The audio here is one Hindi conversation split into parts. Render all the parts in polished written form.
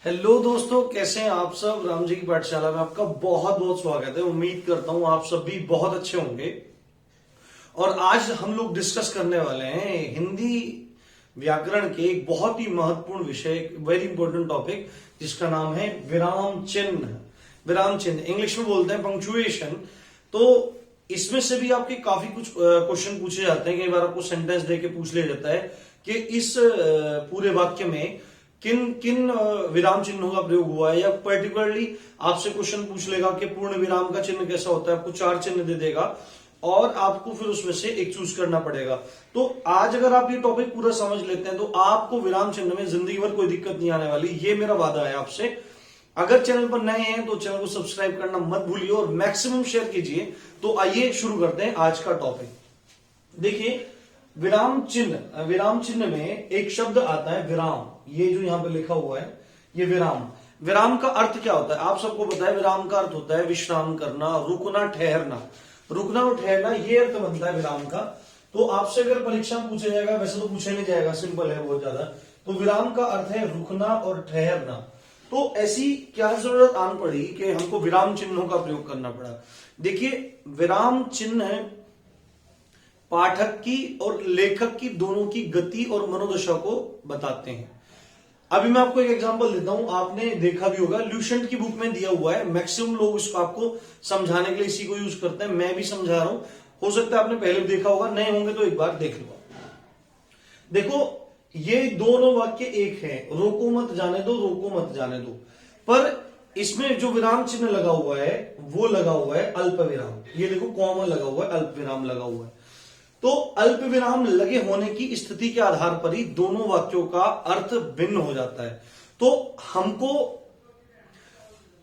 हेलो दोस्तों, कैसे हैं आप सब। राम जी की पाठशाला में आपका बहुत बहुत स्वागत है। उम्मीद करता हूं आप सब भी बहुत अच्छे होंगे। और आज हम लोग डिस्कस करने वाले हैं हिंदी व्याकरण के एक बहुत ही महत्वपूर्ण विषय, वेरी इंपॉर्टेंट टॉपिक, जिसका नाम है विराम चिन्ह। विराम चिन्ह इंग्लिश में बोलते हैं पंक्चुएशन। तो इसमें से भी आपके काफी कुछ क्वेश्चन पूछे जाते हैं। कई बार आपको सेंटेंस देके पूछ लिया जाता है कि इस पूरे वाक्य में किन किन विराम चिन्हों का प्रयोग हुआ है, या पर्टिकुलरली आपसे क्वेश्चन पूछ लेगा कि पूर्ण विराम का चिन्ह कैसा होता है। आपको 4 चिन्ह दे देगा और आपको फिर उसमें से एक चूज करना पड़ेगा। तो आज अगर आप ये टॉपिक पूरा समझ लेते हैं तो आपको विराम चिन्ह में जिंदगी भर कोई दिक्कत नहीं आने वाली। ये मेरा वादा है आपसे। अगर चैनल पर नए हैं तो चैनल को सब्सक्राइब करना मत भूलिए और मैक्सिमम शेयर कीजिए। तो आइए शुरू करते हैं आज का टॉपिक। देखिए, विराम चिन्ह में एक शब्द आता है विराम। ये जो यहां पे लिखा हुआ है ये विराम। विराम का अर्थ क्या होता है आप सबको पता है। विराम का अर्थ होता है विश्राम करना, रुकना, ठहरना। रुकना और ठहरना ये अर्थ बनता है विराम का। तो आपसे अगर परीक्षा में पूछा जाएगा, वैसे तो पूछा नहीं जाएगा, सिंपल है बहुत ज्यादा। तो विराम का अर्थ है रुकना और ठहरना। तो ऐसी क्या जरूरत आन पड़ी कि हमको विराम चिन्हों का प्रयोग करना पड़ा। देखिए, विराम चिन्ह पाठक की और लेखक की दोनों की गति और मनोदशा को बताते हैं। अभी मैं आपको एक एग्जांपल देता हूं। आपने देखा भी होगा, ल्यूसेंट की बुक में दिया हुआ है। मैक्सिमम लोग इसको आपको समझाने के लिए इसी को यूज करते हैं। मैं भी समझा रहा हूं, हो सकता है आपने पहले भी देखा होगा, नए होंगे तो एक बार देख लो। देखो, ये दोनों वाक्य एक है, रोको मत जाने दो, रोको मत जाने दो। पर इसमें जो विराम चिन्ह लगा हुआ है वो लगा हुआ है अल्प विराम। ये देखो, कॉमा लगा हुआ है, अल्प विराम लगा हुआ है। तो अल्प विराम लगे होने की स्थिति के आधार पर ही दोनों वाक्यों का अर्थ भिन्न हो जाता है। तो हमको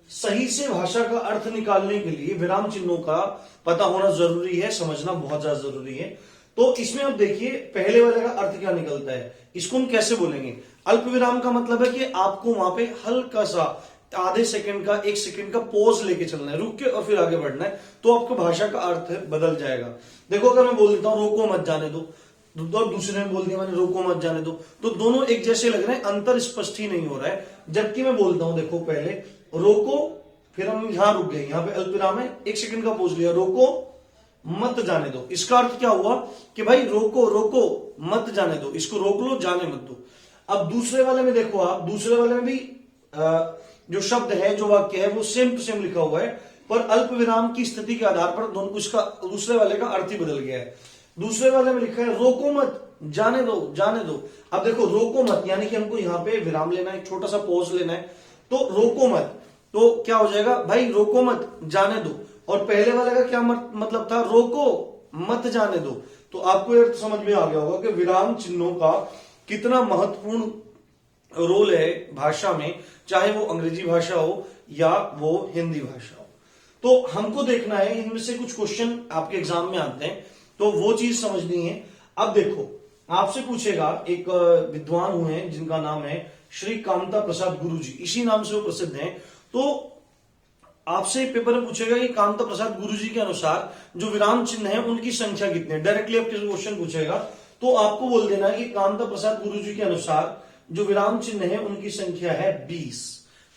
सही से भाषा का अर्थ निकालने के लिए विराम चिन्हों का पता होना जरूरी है, समझना बहुत ज्यादा जरूरी है। तो इसमें अब देखिए, पहले वाले का अर्थ क्या निकलता है, इसको हम कैसे बोलेंगे। अल्प विराम का मतलब है कि आपको वहां पे हल्का सा आधे सेकंड का, 1 सेकंड का पॉज लेके चलना है, रुक के और फिर आगे बढ़ना है। तो आपको भाषा का अर्थ बदल जाएगा। देखो, अगर मैं बोल देता हूं रोको मत जाने दो, और दूसरे ने बोल दिया मैंने रोको मत जाने दो, तो दोनों एक जैसे लग रहे हैं, अंतर स्पष्ट ही नहीं हो रहा है। जबकि मैं बोलता हूं, देखो, पहले रोको, फिर हम यहां रुक गए, यहां पे अल्प विराम है, 1 सेकंड का पॉज लिया, रोको मत जाने दो। इसका अर्थ क्या हुआ कि भाई रोको रोको मत जाने दो, इसको रोक लो, जाने मत दो। अब दूसरे वाले में देखो आप, दूसरे वाले में भी जो शब्द है, जो वाक्य है, वो सेम टू सेम लिखा हुआ है, पर अल्प विराम की स्थिति के आधार पर दोनों उसका दूसरे वाले का अर्थ ही बदल गया है। दूसरे वाले में लिखा है रोको मत, जाने दो, जाने दो। अब देखो, रोको मत यानी कि हमको यहां पे विराम लेना है, छोटा सा पॉज लेना है। तो रोको मत, तो क्या हो जाएगा भाई, रोको मत, जाने दो। और पहले वाले का क्या मतलब था, रोको मत जाने दो। तो आपको ये समझ में आ गया होगा कि विराम चिन्हों का कितना महत्वपूर्ण रोल है भाषा में, चाहे वो अंग्रेजी भाषा हो या वो हिंदी भाषा हो। तो हमको देखना है, इनमें से कुछ क्वेश्चन आपके एग्जाम में आते हैं, तो वो चीज समझनी है। अब देखो, आपसे पूछेगा, एक विद्वान हुए हैं जिनका नाम है श्री कामता प्रसाद गुरुजी, इसी नाम से वो प्रसिद्ध हैं। तो आपसे पेपर में पूछेगा कि कामता प्रसाद गुरुजी के अनुसार जो विराम चिन्ह है उनकी संख्या कितनी है। डायरेक्टली आपके क्वेश्चन पूछेगा तो आपको बोल देना है कि कामता प्रसाद गुरुजी के अनुसार जो विराम चिन्ह है उनकी संख्या है 20।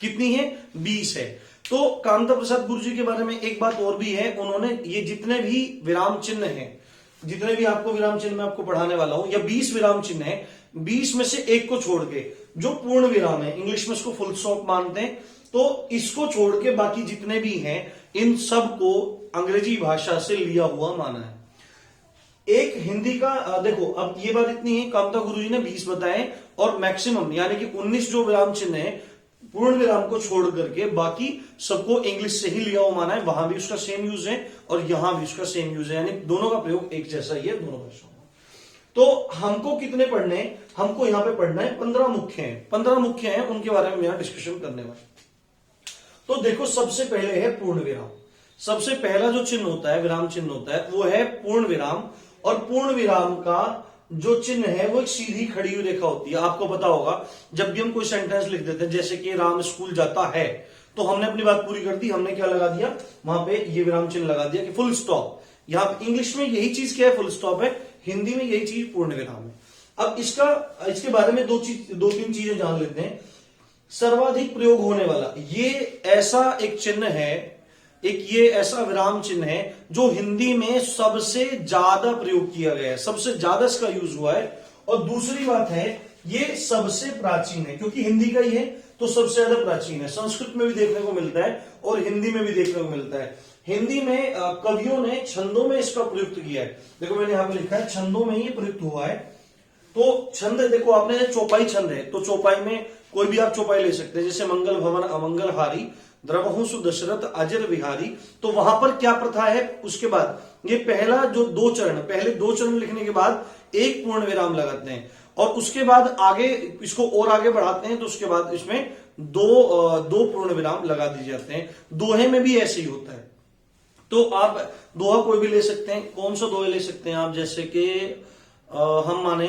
कितनी है, 20 है। तो कामता प्रसाद गुरुजी के बारे में एक बात और भी है, उन्होंने ये जितने भी विराम चिन्ह हैं, जितने भी आपको विराम चिन्ह मैं आपको पढ़ाने वाला हूं, या 20 विराम चिन्ह है, 20 में से एक को छोड़ के जो पूर्ण विराम है, इंग्लिश में इसको फुल स्टॉप मानते हैं, तो इसको छोड़ के बाकी जितने भी हैं इन सब को अंग्रेजी भाषा से लिया हुआ माना है। एक हिंदी का देखो, अब ये बात इतनी है, कामता गुरुजी ने 20 बताए और मैक्सिमम यानी कि 19 जो विराम चिन्ह है पूर्ण विराम को छोड़ करके बाकी सबको इंग्लिश से ही लिया हुआ माना है। वहां भी उसका सेम यूज है और यहां भी उसका सेम यूज है, यानी दोनों का प्रयोग एक जैसा ही है दोनों भाषाओं में। तो हमको कितने पढ़ने हैं, हमको यहां पे पढ़ना है 15 मुख्य हैं। 15 मुख्य हैं, उनके बारे में यहां डिस्कशन करने वाले। तो देखो, सबसे पहले है पूर्ण विराम। सबसे पहला जो चिन्ह होता है, विराम चिन्ह होता है, वो है पूर्ण विराम। और पूर्ण विराम का जो चिन्ह है वो एक सीधी खड़ी हुई रेखा होती है। आपको पता होगा, जब भी हम कोई सेंटेंस लिख देते हैं, जैसे कि राम स्कूल जाता है, तो हमने अपनी बात पूरी कर दी, हमने क्या लगा दिया वहां पे, ये विराम चिन्ह लगा दिया कि फुल स्टॉप। यहां इंग्लिश में यही चीज क्या है, फुल स्टॉप है, हिंदी में यही चीज पूर्ण विराम है। अब इसके बारे में दो तीन चीजें जान लेते हैं। सर्वाधिक प्रयोग होने वाला ये ऐसा एक चिन्ह है, एक ये ऐसा विराम चिन्ह है जो हिंदी में सबसे ज्यादा प्रयोग किया गया है, सबसे ज्यादा इसका यूज हुआ है। और दूसरी बात है ये सबसे प्राचीन है, क्योंकि हिंदी का ही है तो सबसे ज्यादा प्राचीन है। संस्कृत में भी देखने को मिलता है और हिंदी में भी देखने को मिलता है। हिंदी में कवियों ने छंदों में इसका प्रयुक्त किया है। देखो मैंने यहां पे लिखा है छंदों में ये प्रयुक्त हुआ है। तो छंद देखो आपने, चौपाई छंद है तो चौपाई में कोई भी आप चौपाई ले सकते हैं, जैसे मंगल भवन अमंगल हारी द्रवहु सुदशरथ अजर विहारी। तो वहां पर क्या प्रथा है, उसके बाद ये पहला जो दो चरण, पहले दो चरण लिखने के बाद एक पूर्ण विराम लगाते हैं और उसके बाद आगे इसको और आगे बढ़ाते हैं तो उसके बाद इसमें दो पूर्ण विराम लगा दिए जाते हैं। दोहे में भी ऐसे ही होता है। तो आप दोहा कोई भी ले सकते हैं। कौन सा दोहे ले सकते हैं आप, जैसे कि हम माने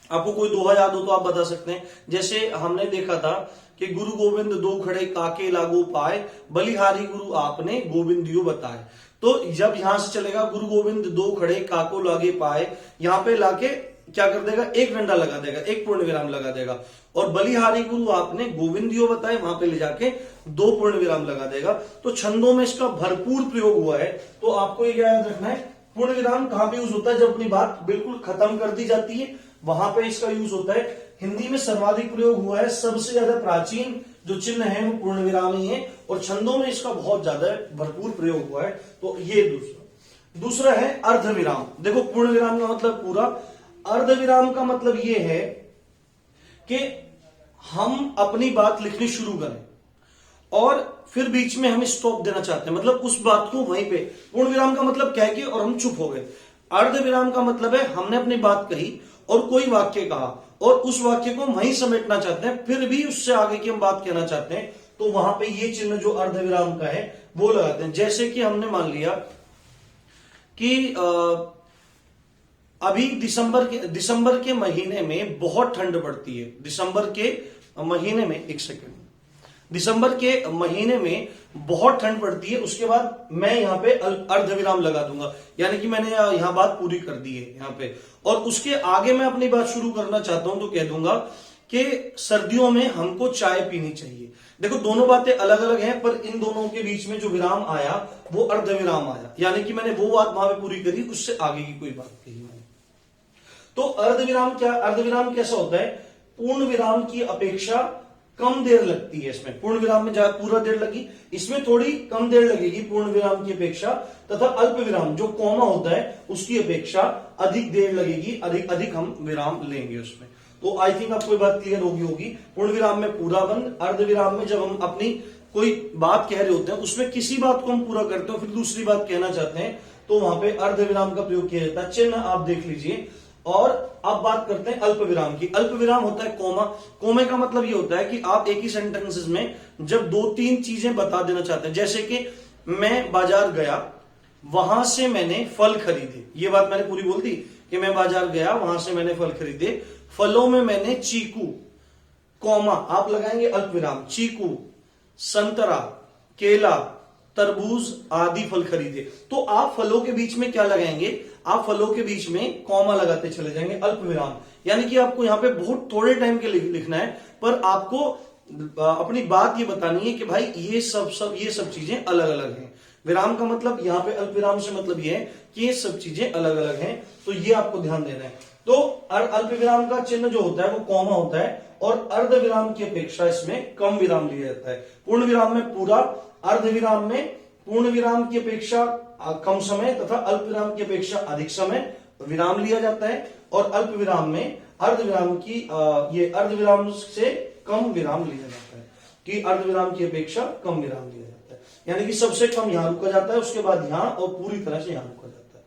आपको कोई दोहा याद हो तो आप बता सकते हैं। जैसे हमने देखा था कि गुरु गोविंद दो खड़े काके लागू पाए, बलिहारी गुरु आपने गोविंदियो बताए। तो जब यहां से चलेगा गुरु गोविंद दो खड़े काको लागे पाए, यहां पे लाके क्या कर देगा, एक डंडा लगा देगा, एक पूर्ण विराम लगा देगा। और बलिहारी गुरु आपने गोविंदियो बताए, वहां पे ले जाके दो पूर्ण विराम लगा देगा। तो छंदों में इसका भरपूर प्रयोग हुआ है। तो आपको ये याद रखना है, पूर्ण विराम कहां पे यूज होता है, जब अपनी बात बिल्कुल खत्म कर दी जाती है वहां पे इसका यूज होता है। हिंदी में सर्वाधिक प्रयोग हुआ है, सबसे ज्यादा प्राचीन जो चिन्ह है वो पूर्ण विराम ही है, और छंदों में इसका बहुत ज्यादा भरपूर प्रयोग हुआ है। तो ये दूसरा है अर्धविराम। देखो पूर्ण विराम का मतलब पूरा, अर्धविराम का मतलब ये है कि हम अपनी बात लिखनी शुरू करें और फिर बीच में हम स्टॉप देना चाहते हैं, मतलब उस बात को वहीं पे। पूर्ण विराम का मतलब कह के और हम चुप हो गए। अर्धविराम का मतलब है हमने अपनी बात कही और कोई वाक्य कहा और उस वाक्य को वहीं समेटना चाहते हैं, फिर भी उससे आगे की हम बात कहना चाहते हैं, तो वहां पे ये चिन्ह जो अर्धविराम का है वो लगाते हैं। जैसे कि हमने मान लिया कि अभी दिसंबर के महीने में बहुत ठंड पड़ती है। दिसंबर के महीने में, एक सेकंड, दिसंबर के महीने में बहुत ठंड पड़ती है। उसके बाद मैं यहां पे अर्धविराम लगा दूंगा, यानी कि मैंने यहां बात पूरी कर दी है यहां पे, और उसके आगे मैं अपनी बात शुरू करना चाहता हूं तो कह दूंगा कि सर्दियों में हमको चाय पीनी चाहिए। देखो दोनों बातें अलग अलग हैं, पर इन दोनों के बीच में जो विराम आया वो अर्धविराम आया, यानी कि मैंने वो बात वहां पे पूरी करी, उससे आगे की कोई बात कही मैंने। तो अर्धविराम कैसा होता है, पूर्ण विराम की अपेक्षा कम देर लगती है इसमें। पूर्ण विराम में पूरा देर लगी, इसमें थोड़ी कम देर लगेगी पूर्ण विराम की अपेक्षा, तथा अल्प विराम जो कॉमा होता है उसकी अपेक्षा अधिक देर लगेगी, अधिक हम विराम लेंगे उसमें। तो आई थिंक आपको बात क्लियर होगी। पूर्ण विराम में पूरा बंद, अर्ध विराम में जब हम अपनी कोई बात कह रहे होते हैं उसमें किसी बात को हम पूरा करते हैं फिर दूसरी बात कहना चाहते हैं तो वहां पे अर्ध विराम का प्रयोग किया जाता है। चिन्ह आप देख लीजिए। और अब बात करते हैं अल्प विराम की। अल्प विराम होता है कोमा। कोमे का मतलब ये होता है कि आप एक ही सेंटेंसेस में जब दो तीन चीजें बता देना चाहते हैं, जैसे कि मैं बाजार गया, वहां से मैंने फल खरीदे। ये बात मैंने पूरी बोल दी कि मैं बाजार गया, वहां से मैंने फल खरीदे। फलों में मैंने चीकू, कौमा आप लगाएंगे अल्प विराम, चीकू, संतरा, केला, तरबूज आदि फल खरीदे। तो आप फलों के बीच में क्या लगाएंगे, आप फलों के बीच में कॉमा लगाते चले जाएंगे, अल्प विराम। यानी कि आपको यहां पे बहुत थोड़े टाइम के लिए लिखना है, पर आपको अपनी बात ये बतानी है कि भाई ये सब चीजें अलग अलग हैं। विराम का मतलब यहां पे अल्प विराम से मतलब ये है कि ये सब चीजें अलग अलग हैं, तो ये आपको ध्यान देना है। तो अल्प विराम का चिन्ह जो होता है वो कॉमा होता है और अर्ध विराम की अपेक्षा इसमें कम विराम लिया जाता है। पूर्ण विराम में पूरा, अर्ध विराम में पूर्ण विराम की अपेक्षा कम समय तथा अल्प विराम की अपेक्षा अधिक समय विराम लिया जाता है, और अल्प विराम में अर्ध विराम की ये अर्ध विराम से कम विराम लिया जाता है, कि अर्ध विराम की अपेक्षा कम विराम लिया जाता है, यानी कि सबसे कम यहां रुका जाता है, उसके बाद यहां और पूरी तरह से यहां रुका जाता है।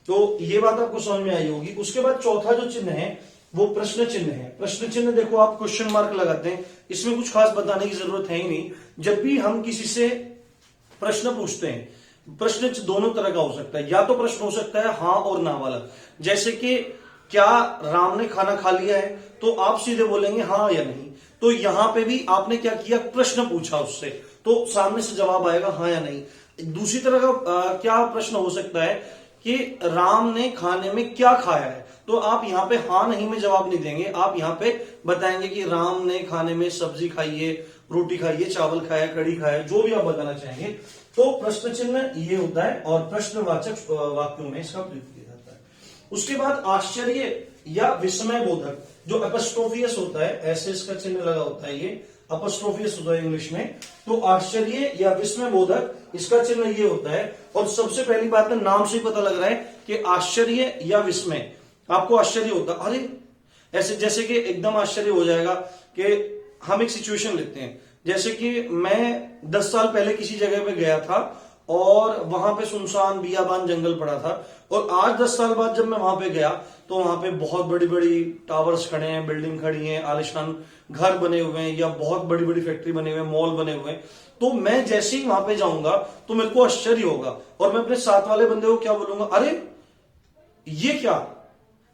तो ये बात आपको समझ में आई होगी। उसके बाद चौथा जो चिन्ह है वो प्रश्न चिन्ह है। प्रश्न चिन्ह देखो आप क्वेश्चन मार्क लगाते हैं, इसमें कुछ खास बताने की जरूरत है ही नहीं। जब भी हम किसी से प्रश्न पूछते हैं, प्रश्न दोनों तरह का हो सकता है, या तो प्रश्न हो सकता है हाँ और ना वाला, जैसे कि क्या राम ने खाना खा लिया है, तो आप सीधे बोलेंगे हाँ या नहीं। तो यहां पे भी आपने क्या किया, प्रश्न पूछा उससे, तो सामने से जवाब आएगा हाँ या नहीं। दूसरी तरह का क्या प्रश्न हो सकता है कि राम ने खाने में क्या खाया है, तो आप यहाँ पे हाँ नहीं में जवाब नहीं देंगे, आप यहाँ पे बताएंगे कि राम ने खाने में सब्जी खाई है, रोटी खाई है, चावल खाया, कड़ी खाया, जो भी आप बताना चाहेंगे। तो प्रश्न चिन्ह ये होता है और प्रश्नवाचक वाक्यों में इसका प्रयोग किया जाता है। उसके बाद आश्चर्य या विस्मय बोधक जो एपोस्ट्रोफियस होता है, ऐसे इसका चिन्ह लगा होता है, ये एपोस्ट्रोफियस होता है इंग्लिश में। तो आश्चर्य या विस्मय बोधक इसका चिन्ह ये होता है। और सबसे पहली बात है, नाम से ही पता लग रहा है कि आश्चर्य या विस्मय, आपको आश्चर्य होता है, अरे ऐसे जैसे कि एकदम आश्चर्य हो जाएगा कि हम एक सिचुएशन लेते हैं, जैसे कि मैं 10 साल पहले किसी जगह पे गया था और वहां पे सुनसान बियाबान जंगल पड़ा था, और आज 10 साल बाद जब मैं वहां पे गया तो वहां पे बहुत बड़ी बड़ी टावर्स खड़े हैं, बिल्डिंग खड़ी हैं, आलिशान घर बने हुए हैं, या बहुत बड़ी बड़ी फैक्ट्री बने हुए हैं, मॉल बने हुए हैं। तो मैं जैसे ही वहां पे जाऊंगा तो मेरे को आश्चर्य होगा, और मैं अपने साथ वाले बंदे को क्या बोलूंगा, अरे ये क्या।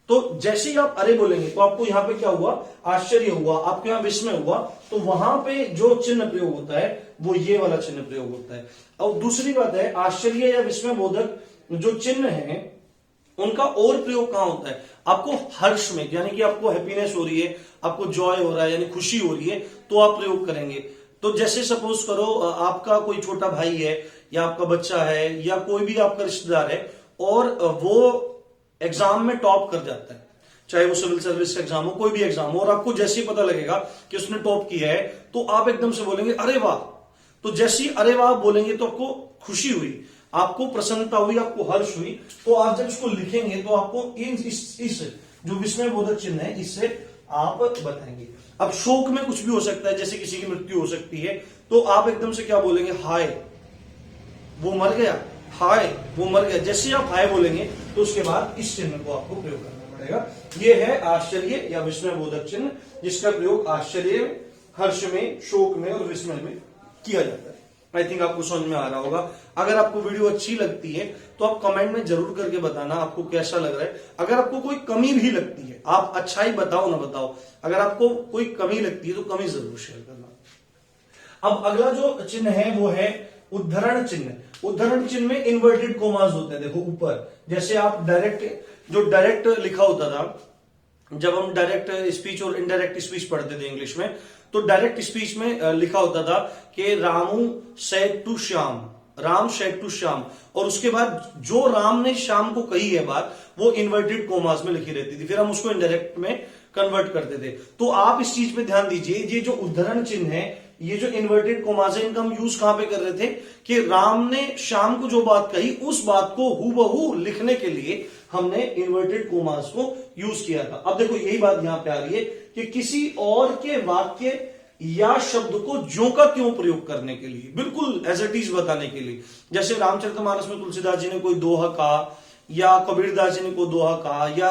तो जैसे ही आप अरे बोलेंगे तो आपको यहां पे क्या हुआ, आश्चर्य हुआ, आपके यहां विस्मय हुआ। तो वहां पे जो चिन्ह प्रयोग होता है वो ये वाला चिन्ह प्रयोग होता है। और दूसरी बात है, आश्चर्य या विस्मय बोधक जो चिन्ह है उनका और प्रयोग कहां होता है, आपको हर्ष में, यानी कि आपको हैप्पीनेस हो रही है, आपको जॉय हो रहा है, यानी खुशी हो रही है, तो आप प्रयोग करेंगे। तो जैसे सपोज करो आपका कोई छोटा भाई है, या आपका बच्चा है, या कोई भी आपका रिश्तेदार है, और वो एग्जाम में टॉप कर जाता है, चाहे वो सिविल सर्विस का एग्जाम हो, कोई भी एग्जाम हो, और आपको जैसे ही पता लगेगा कि उसने टॉप किया है तो आप एकदम से बोलेंगे अरे वाह। तो जैसे ही अरे वाह बोलेंगे तो आपको खुशी हुई, आपको प्रसन्नता हुई, आपको हर्ष हुई। तो आप जब इसको लिखेंगे तो आपको इस जो विस्मय बोधक चिन्ह है इससे आप बताएंगे। अब शोक में कुछ भी हो सकता है, जैसे किसी की मृत्यु हो सकती है, तो आप एकदम से क्या बोलेंगे, हाय वो मर गया, हाय वो मर गया। जैसे आप हाय बोलेंगे तो उसके बाद इस चिन्ह को आपको प्रयोग करना पड़ेगा। ये है आश्चर्य या विस्मय बोधक चिन्ह, जिसका प्रयोग आश्चर्य, हर्ष में, शोक में और विस्मय में किया जाता है। आई थिंक आपको समझ में आ रहा होगा। अगर आपको वीडियो अच्छी लगती है तो आप कमेंट में जरूर करके बताना आपको कैसा लग रहा है। अगर आपको कोई कमी भी लगती है, आप अच्छाई बताओ ना बताओ, अगर आपको कोई कमी लगती है तो कमी जरूर शेयर करना। अब अगला जो चिन्ह है वो है उद्धरण चिन्ह। उद्धरण चिन्ह में इन्वर्टेड कोमास होते हैं, देखो ऊपर, जैसे आप डायरेक्ट लिखा होता था, जब हम डायरेक्ट स्पीच और इनडायरेक्ट स्पीच पढ़ते थे इंग्लिश में, तो डायरेक्ट स्पीच में लिखा होता था कि Ramu said to Shyam, Ram said to Shyam, और उसके बाद जो राम ने श्याम को कही है बात वो इन्वर्टेड कोमास में लिखी रहती थी, फिर हम उसको इनडायरेक्ट में कन्वर्ट करते थे। तो आप इस चीज पे ध्यान दीजिए, ये जो उद्धरण चिन्ह है, ये जो इन्वर्टेड कोमास है, इनका हम यूज कहां पे कर रहे थे कि राम ने श्याम को जो बात कही उस बात को हूबहू लिखने के लिए हमने इन्वर्टेड कोमास को यूज किया था। अब देखो यही बात यहां पे आ रही है कि किसी और के वाक्य या शब्द को ज्यों का त्यों प्रयोग करने के लिए, बिल्कुल एज इट इज बताने के लिए। जैसे रामचरितमानस में तुलसीदास जी ने कोई दोहा कहा, या कबीरदास जी ने कोई दोहा कहा, या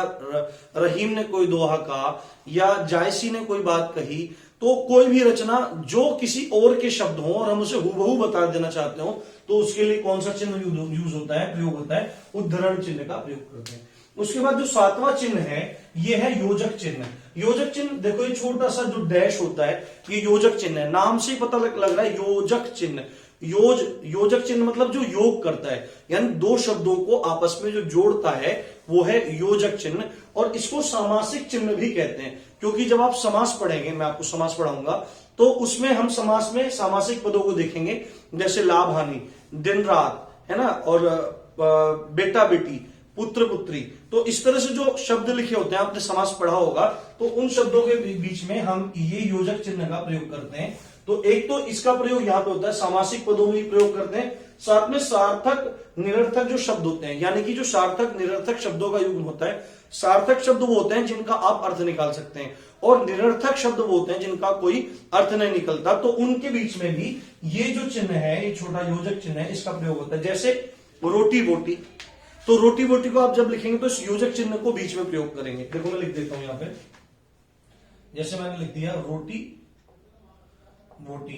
रहीम ने कोई दोहा कहा, या जायसी ने कोई बात कही, तो कोई भी रचना जो किसी और के शब्द हो और हम उसे हूबहू बता देना चाहते हो, तो उसके लिए कौन सा चिन्ह यूज होता है, प्रयोग होता है, उद्धरण चिन्ह का प्रयोग करते हैं। उसके बाद जो 7वां चिन्ह है ये है योजक चिन्ह। योजक चिन्ह देखो, ये छोटा सा जो डैश होता है ये योजक चिन्ह है, नाम से ही पता लग रहा है योजक चिन्ह। योजक चिन्ह मतलब जो योग करता है, यानी दो शब्दों को आपस में जो जोड़ता है वो है योजक चिन्ह। और इसको सामासिक चिन्ह भी कहते हैं, क्योंकि जब आप समास पढ़ेंगे, मैं आपको समास पढ़ाऊंगा, तो उसमें हम समास में सामासिक पदों को देखेंगे, जैसे लाभ हानि, दिन रात, है ना, और बेटा बेटी, पुत्र पुत्री। तो इस तरह से जो शब्द लिखे होते हैं, आपने समास पढ़ा होगा, तो उन शब्दों के बीच में हम ये योजक चिन्ह का प्रयोग करते हैं। तो एक तो इसका प्रयोग यहां पे होता है, सामासिक पदों में प्रयोग करते हैं, साथ में सार्थक निरर्थक जो शब्द होते हैं, यानी कि जो सार्थक निरर्थक शब्दों का युग्म होता है। सार्थक शब्द वो होते हैं जिनका आप अर्थ निकाल सकते हैं, और निरर्थक शब्द वो होते हैं जिनका कोई अर्थ नहीं निकलता। तो उनके बीच में भी ये जो चिन्ह है, ये छोटा योजक चिन्ह है, इसका प्रयोग होता है। जैसे रोटी बोटी, तो रोटी बोटी को आप जब लिखेंगे तो इस योजक चिन्ह को बीच में प्रयोग करेंगे। देखो मैं लिख देता हूं यहां पे, जैसे मैंने लिख दिया रोटी बोटी,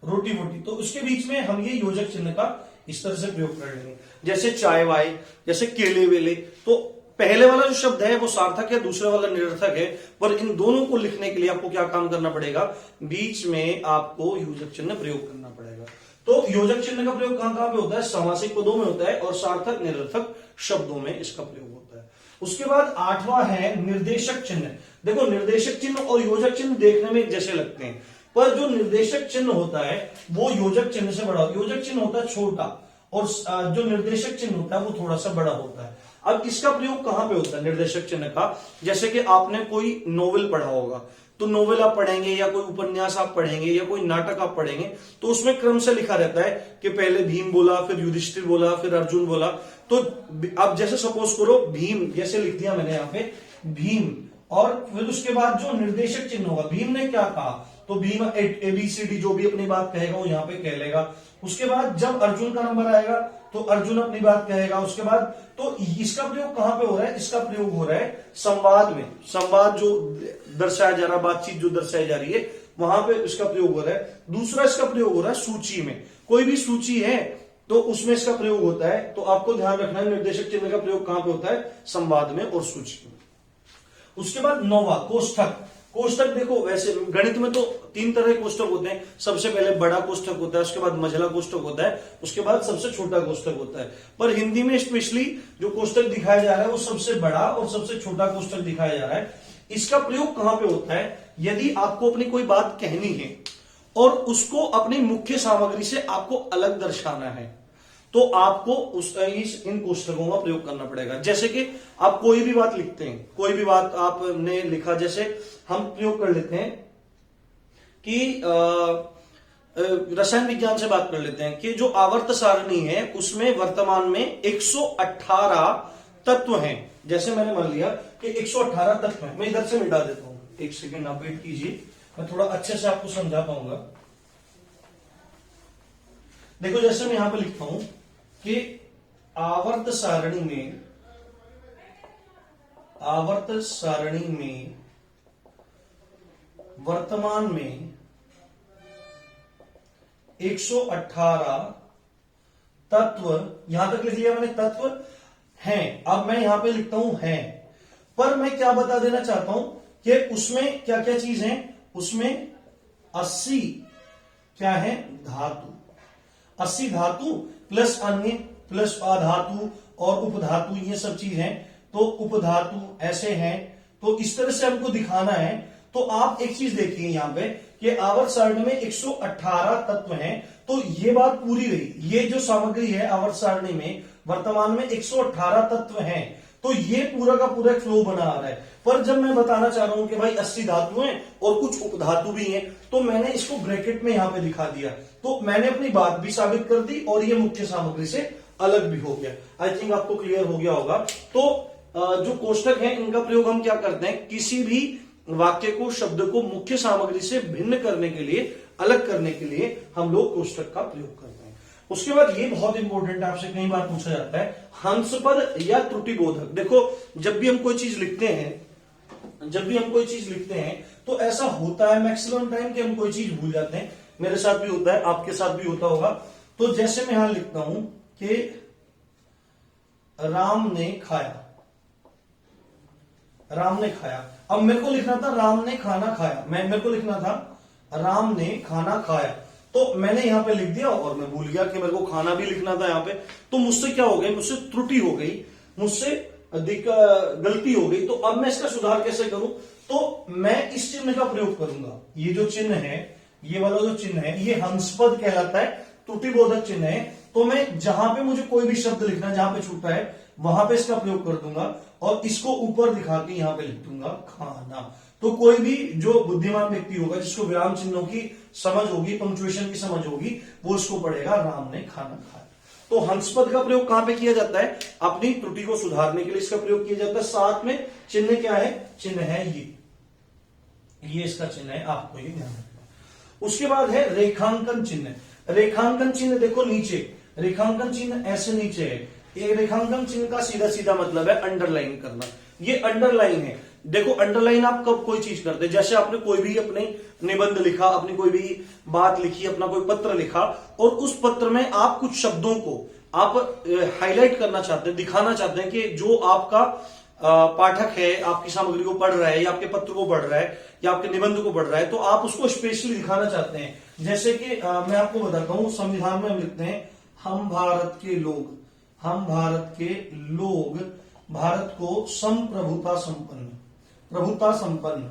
रोटी बोटी, तो उसके बीच में हम ये योजक चिन्ह का इस तरह से प्रयोग कर लेंगे। जैसे चाय वाय, जैसे केले वेले, तो पहले वाला जो शब्द है वो सार्थक है, दूसरा वाला निरर्थक है, पर इन दोनों को लिखने के लिए आपको क्या काम करना पड़ेगा, बीच में आपको योजक चिन्ह प्रयोग करना पड़ेगा। तो योजक चिन्ह का प्रयोग कहां कहां पे होता है? समासिक पदों में होता है और सार्थक निरर्थक शब्दों में इसका प्रयोग होता है। उसके बाद 8वां है निर्देशक चिन्ह। देखो निर्देशक चिन्ह और योजक चिन्ह देखने में एक जैसे लगते हैं, पर जो निर्देशक चिन्ह होता है वो योजक चिन्ह से बड़ा, योजक चिन्ह होता है छोटा और जो निर्देशक चिन्ह होता है वो थोड़ा सा बड़ा होता है। अब इसका प्रयोग कहां पे होता है निर्देशक चिन्ह का? जैसे कि आपने कोई नोवेल पढ़ा होगा, तो नोवेल आप पढ़ेंगे या कोई उपन्यास आप पढ़ेंगे या कोई नाटक आप पढ़ेंगे, तो उसमें क्रम से लिखा रहता है कि पहले भीम बोला, फिर युधिष्ठिर बोला, फिर अर्जुन बोला। तो अब जैसे सपोज करो भीम जैसे लिख दिया मैंने यहाँ पे भीम, और फिर उसके बाद जो निर्देशक चिन्ह होगा, भीम ने क्या कहा, तो भीम ABCD जो भी अपनी बात कहेगा वो यहाँ पे कह लेगा। उसके बाद जब अर्जुन का नंबर आएगा तो अर्जुन अपनी बात कहेगा। उसके बाद तो इसका प्रयोग कहां पे हो रहा है? इसका प्रयोग हो रहा है संवाद में, संवाद जो दर्शाया जा रहा है, बातचीत जो दर्शाई जा रही है वहां पे इसका प्रयोग हो रहा है। दूसरा इसका प्रयोग हो रहा है सूची में, कोई भी सूची है तो उसमें इसका प्रयोग होता है। तो आपको ध्यान रखना है निर्देशक चिन्ह का प्रयोग कहां पे होता है? संवाद में और सूची में। उसके बाद 9वां कोष्ठक। कोष्ठक देखो वैसे गणित में तो 3 तरह के कोष्ठक होते हैं। सबसे पहले बड़ा कोष्ठक होता है, उसके बाद मझला कोष्ठक होता है, उसके बाद सबसे छोटा कोष्ठक होता है। पर हिंदी में स्पेशली जो कोष्ठक दिखाया जा रहा है वो सबसे बड़ा और सबसे छोटा कोष्ठक दिखाया जा रहा है। इसका प्रयोग कहां पे होता है? यदि आपको अपनी कोई बात कहनी है और उसको अपनी मुख्य सामग्री से आपको अलग दर्शाना है, तो आपको इन कोष्ठकों का प्रयोग करना पड़ेगा। जैसे कि आप कोई भी बात लिखते हैं, कोई भी बात आपने लिखा, जैसे हम प्रयोग कर लेते हैं कि रसायन विज्ञान से बात कर लेते हैं कि जो आवर्त सारणी है उसमें वर्तमान में 118 तत्व हैं। जैसे मैंने मान लिया कि 118 तत्व हैं, मैं इधर से मिटा देता हूं, एक सेकेंड आप वेट कीजिए, मैं थोड़ा अच्छे से आपको समझा पाऊंगा। देखो जैसे मैं यहां पे लिखता हूं कि आवर्त सारणी में वर्तमान में 118 तत्व, यहां तक लिख लिया मैंने, तत्व हैं। अब मैं यहां पे लिखता हूं हैं, पर मैं क्या बता देना चाहता हूं कि उसमें क्या क्या चीज है? उसमें 80 क्या है? धातु। 80 धातु प्लस अन्य प्लस अधातु और उपधातु, ये सब चीज हैं। तो उपधातु ऐसे हैं, तो इस तरह से हमको दिखाना है। तो आप एक चीज देखिए यहां पे कि आवर्त सारणी में 118 तत्व हैं, तो ये बात पूरी रही। ये जो सामग्री है आवर्त सारणी में वर्तमान में 118 तत्व हैं, तो ये पूरा का पूरा फ्लो बना आ रहा है। पर जब मैं बताना चाह रहा हूं कि भाई 80 धातु हैं और कुछ उपधातु भी हैं, तो मैंने इसको ब्रैकेट में यहां पे दिखा दिया, तो मैंने अपनी बात भी साबित कर दी और ये मुख्य सामग्री से अलग भी हो गया। आई थिंक आपको क्लियर हो गया होगा। तो जो कोष्ठक है इनका प्रयोग हम क्या करते हैं? किसी भी वाक्य को, शब्द को मुख्य सामग्री से भिन्न करने के लिए, अलग करने के लिए हम लोग कोष्ठक का प्रयोग करते हैं। उसके बाद ये बहुत इंपॉर्टेंट, आपसे कई बार पूछा जाता है, हंसपद या त्रुटिबोधक। देखो जब भी हम कोई चीज लिखते हैं, तो ऐसा होता है मैक्सिमम टाइम कि हम कोई चीज भूल जाते हैं। मेरे साथ भी होता है, आपके साथ भी होता होगा। तो जैसे मैं यहां लिखता हूं कि राम ने खाया, राम ने खाया। अब मेरे को लिखना था राम ने खाना खाया, मेरे को लिखना था राम ने खाना खाया, तो मैंने यहां पे लिख दिया और मैं भूल गया कि मेरे को खाना भी लिखना था यहां पे। तो मुझसे क्या हो गई? मुझसे त्रुटि हो गई, मुझसे गलती हो गई। तो अब मैं इसका सुधार कैसे करूं? तो मैं इस चिन्ह का प्रयोग करूंगा। ये जो चिन्ह है, ये वाला जो चिन्ह है, ये हंसपद कहलाता है, त्रुटिबोधक चिन्ह है। तो मैं जहां पे मुझे कोई भी शब्द लिखना है, जहां पे छूटा है वहां पे इसका प्रयोग कर दूंगा और इसको ऊपर दिखा के यहां पे लिख दूंगा खाना। तो कोई भी जो बुद्धिमान व्यक्ति होगा, जिसको विराम चिन्हों की समझ होगी, पंक्चुएशन की समझ होगी, वो इसको पढ़ेगा राम ने खाना खाया। तो हंसपद का प्रयोग कहां पे किया जाता है? अपनी त्रुटि को सुधारने के लिए इसका प्रयोग किया जाता है। साथ में चिन्ह क्या है? चिन्ह है ये इसका चिन्ह है, आपको ये ध्यान रखना। उसके बाद है रेखांकन चिन्ह। रेखांकन चिन्ह देखो नीचे, रेखांकन चिन्ह ऐसे नीचे है। एक रेखांकन चिन्ह का सीधा सीधा मतलब है अंडरलाइन करना। ये अंडरलाइन है। देखो अंडरलाइन आप कब कोई चीज करते हैं? जैसे आपने कोई भी अपने निबंध लिखा, अपनी कोई भी बात लिखी, अपना कोई पत्र लिखा और उस पत्र में आप कुछ शब्दों को आप हाईलाइट करना चाहते हैं, दिखाना चाहते हैं कि जो आपका पाठक है, आपकी सामग्री को पढ़ रहा है या आपके पत्र को पढ़ रहा है या आपके निबंध को पढ़ रहा है, तो आप उसको स्पेशली दिखाना चाहते हैं। जैसे कि मैं आपको बताता हूं, संविधान में हम लिखते हैं हम भारत के लोग, हम भारत के लोग भारत को संप्रभुता संपन्न, प्रभुता संपन्न,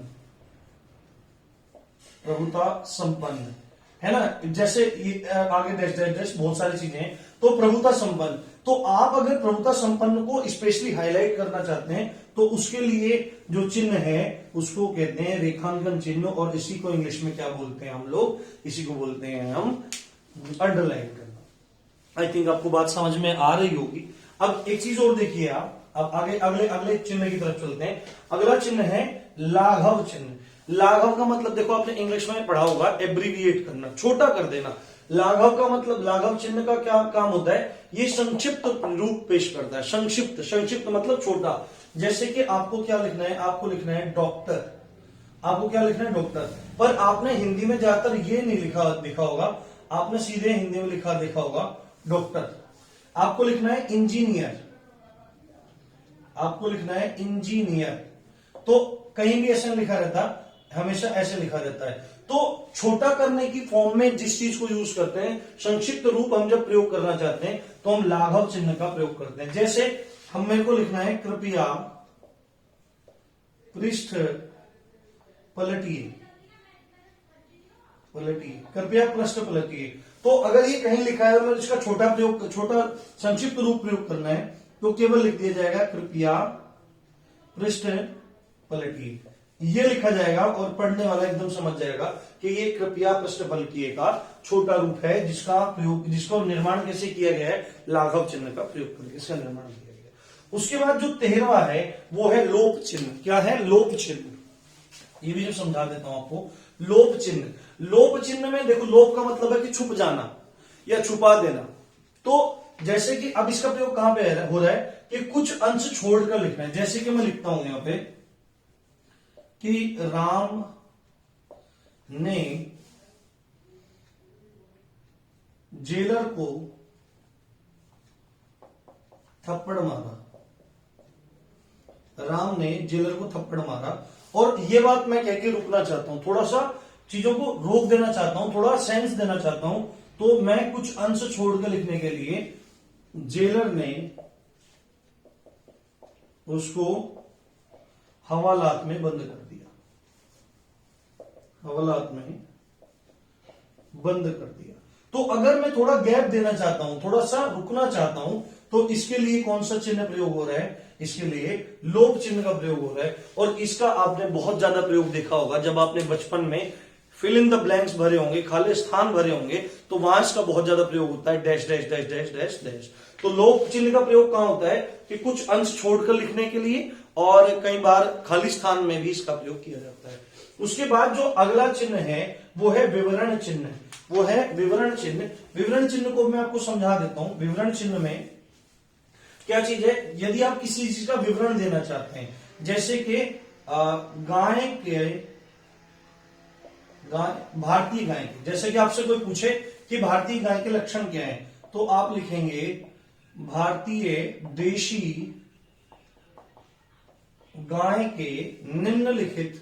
प्रभुता संपन्न, है ना। जैसे आगे डैश डैश डैश बहुत सारी चीजें हैं, तो प्रभुता संपन्न। तो आप अगर प्रभुता संपन्न को स्पेशली हाईलाइट करना चाहते हैं तो उसके लिए जो चिन्ह है उसको कहते हैं रेखांकन चिन्ह, और इसी को इंग्लिश में क्या बोलते हैं हम लोग, इसी को बोलते हैं हम अंडरलाइन करना। आई थिंक आपको बात समझ में आ रही होगी। अब एक चीज और देखिए आप, अब आगे अगले अगले चिन्ह की तरफ चलते हैं। अगला चिन्ह है लाघव चिन्ह। लाघव का मतलब देखो आपने इंग्लिश में पढ़ा होगा, एब्रीविएट करना, छोटा कर देना। लाघव का मतलब, लाघव चिन्ह का क्या काम होता है, ये संक्षिप्त रूप पेश करता है। संक्षिप्त, संक्षिप्त मतलब छोटा। जैसे कि आपको क्या लिखना है, आपको लिखना है डॉक्टर, आपको क्या लिखना है डॉक्टर, पर आपने हिंदी में ज्यादातर ये नहीं लिखा होगा, आपने सीधे हिंदी में लिखा देखा होगा डॉक्टर। आपको लिखना है इंजीनियर, आपको लिखना है इंजीनियर, तो कहीं भी ऐसा लिखा रहता, हमेशा ऐसे लिखा रहता है। तो छोटा करने की फॉर्म में जिस चीज को यूज करते हैं, संक्षिप्त रूप हम जब प्रयोग करना चाहते हैं तो हम लाघव चिन्ह का प्रयोग करते हैं। जैसे हम, मेरे को लिखना है कृपया पृष्ठ पलटिए, पलटिए, कृपया पृष्ठ पलटिए। तो अगर ये कहीं लिखा है और मैं इसका छोटा प्रयोग, छोटा संक्षिप्त रूप प्रयोग करना है तो केवल लिख दिया जाएगा कृपया पृष्ठ पलटिए, ये लिखा जाएगा और पढ़ने वाला एकदम समझ जाएगा कि ये कृपया पृष्ठ पलटिए का छोटा रूप है, जिसका प्रयोग, जिसका निर्माण कैसे किया गया है, लाघव चिन्ह का प्रयोग करके इसका निर्माण किया गया। उसके बाद जो 13वां है वो है लोप चिन्ह। क्या है? लोप चिन्ह। ये भी जो समझा देता हूं आपको, लोप चिन्ह। लोप चिन्ह में देखो, लोप का मतलब है कि छुप जाना या छुपा देना। तो जैसे कि अब इसका प्रयोग कहां पे हो रहा है कि कुछ अंश छोड़कर लिखना है। जैसे कि मैं लिखता हूं यहां पे कि राम ने जेलर को थप्पड़ मारा, राम ने जेलर को थप्पड़ मारा। और ये बात मैं कह के रुकना चाहता हूं, थोड़ा सा चीजों को रोक देना चाहता हूं, थोड़ा सेंस देना चाहता हूं, तो मैं कुछ अंश छोड़कर लिखने के लिए जेलर ने उसको हवालात में बंद कर दिया, हवालात में बंद कर दिया। तो अगर मैं थोड़ा गैप देना चाहता हूं, थोड़ा सा रुकना चाहता हूं, तो इसके लिए कौन सा चिन्ह प्रयोग हो रहा है? इसके लिए लोप चिन्ह का प्रयोग हो रहा है। और इसका आपने बहुत ज्यादा प्रयोग देखा होगा जब आपने बचपन में फिल इन द ब्लैंक्स भरे होंगे, खाली स्थान भरे होंगे, तो वहां इसका बहुत ज्यादा प्रयोग होता है, dash dash dash dash dash dash. तो लोप चिन्ह का प्रयोग कहां होता है कि कुछ अंश छोड़कर लिखने के लिए, और कई बार खाली स्थान में भी इसका प्रयोग किया जाता है। उसके बाद जो अगला चिन्ह है वो है विवरण चिन्ह, वो है विवरण चिन्ह। विवरण चिन्ह को मैं आपको समझा देता हूं। विवरण चिन्ह में क्या चीज है? यदि आप किसी चीज का विवरण देना चाहते हैं, जैसे कि गाय के, भारतीय गाय के, जैसे कि आपसे कोई पूछे कि भारतीय गाय के लक्षण क्या है, तो आप लिखेंगे भारतीय देशी गाय के निम्नलिखित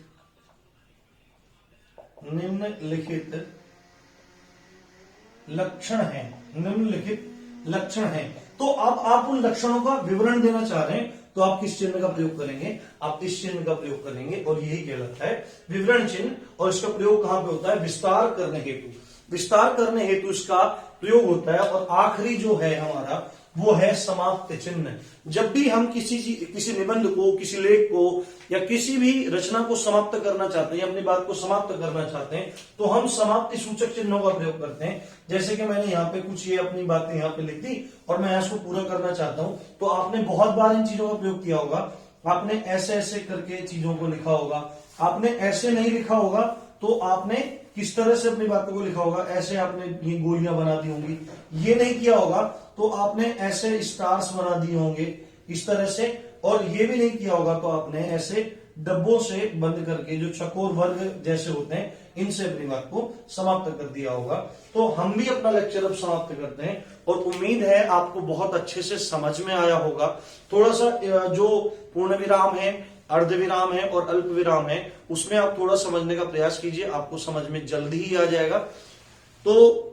लक्षण हैं, निम्नलिखित लक्षण हैं। तो अब आप उन लक्षणों का विवरण देना चाह रहे हैं तो आप किस चिन्ह का प्रयोग करेंगे? आप इस चिन्ह का प्रयोग करेंगे, और यही कहलाता है विवरण चिन्ह। और इसका प्रयोग कहां पे होता है? विस्तार करने हेतु, विस्तार करने हेतु इसका प्रयोग होता है। और आखिरी जो है हमारा वो है समाप्त चिन्ह। जब भी हम किसी निबंध को, किसी लेख को या किसी भी रचना को समाप्त करना चाहते हैं, अपनी बात को समाप्त करना चाहते हैं, तो हम समाप्ति सूचक चिन्हों का प्रयोग करते हैं। जैसे कि मैंने यहाँ पे कुछ ये अपनी बातें यहाँ पे लिख दी और मैं इसको पूरा करना चाहता हूं, तो आपने बहुत बार इन चीजों का प्रयोग किया होगा। आपने ऐसे ऐसे करके चीजों को लिखा होगा, आपने ऐसे नहीं लिखा होगा तो आपने किस तरह से अपनी बातों को लिखा होगा? ऐसे आपने ये गोलियां बना दी होंगी। ये नहीं किया होगा तो आपने ऐसे स्टार्स बना दिए होंगे इस तरह से, और ये भी नहीं किया होगा तो आपने ऐसे डब्बों से बंद करके, जो चकोर वर्ग जैसे होते हैं, इनसे अपनी बात को समाप्त कर दिया होगा। तो हम भी अपना लेक्चर अब समाप्त करते हैं और उम्मीद है आपको बहुत अच्छे से समझ में आया होगा। थोड़ा सा जो पूर्ण विराम है, अर्ध विराम है और अल्प विराम है, उसमें आप थोड़ा समझने का प्रयास कीजिए, आपको समझ में जल्दी ही आ जाएगा। तो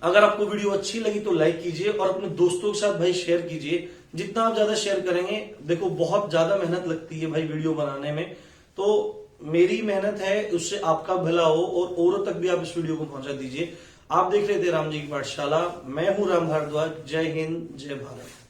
अगर आपको वीडियो अच्छी लगी तो लाइक कीजिए और अपने दोस्तों के साथ भाई शेयर कीजिए। जितना आप ज्यादा शेयर करेंगे, देखो बहुत ज्यादा मेहनत लगती है भाई वीडियो बनाने में, तो मेरी मेहनत है उससे आपका भला हो और औरों तक भी आप इस वीडियो को पहुंचा दीजिए। आप देख रहे थे राम जी की पाठशाला, मैं हूं राम भारद्वाज। जय हिंद, जय भारत।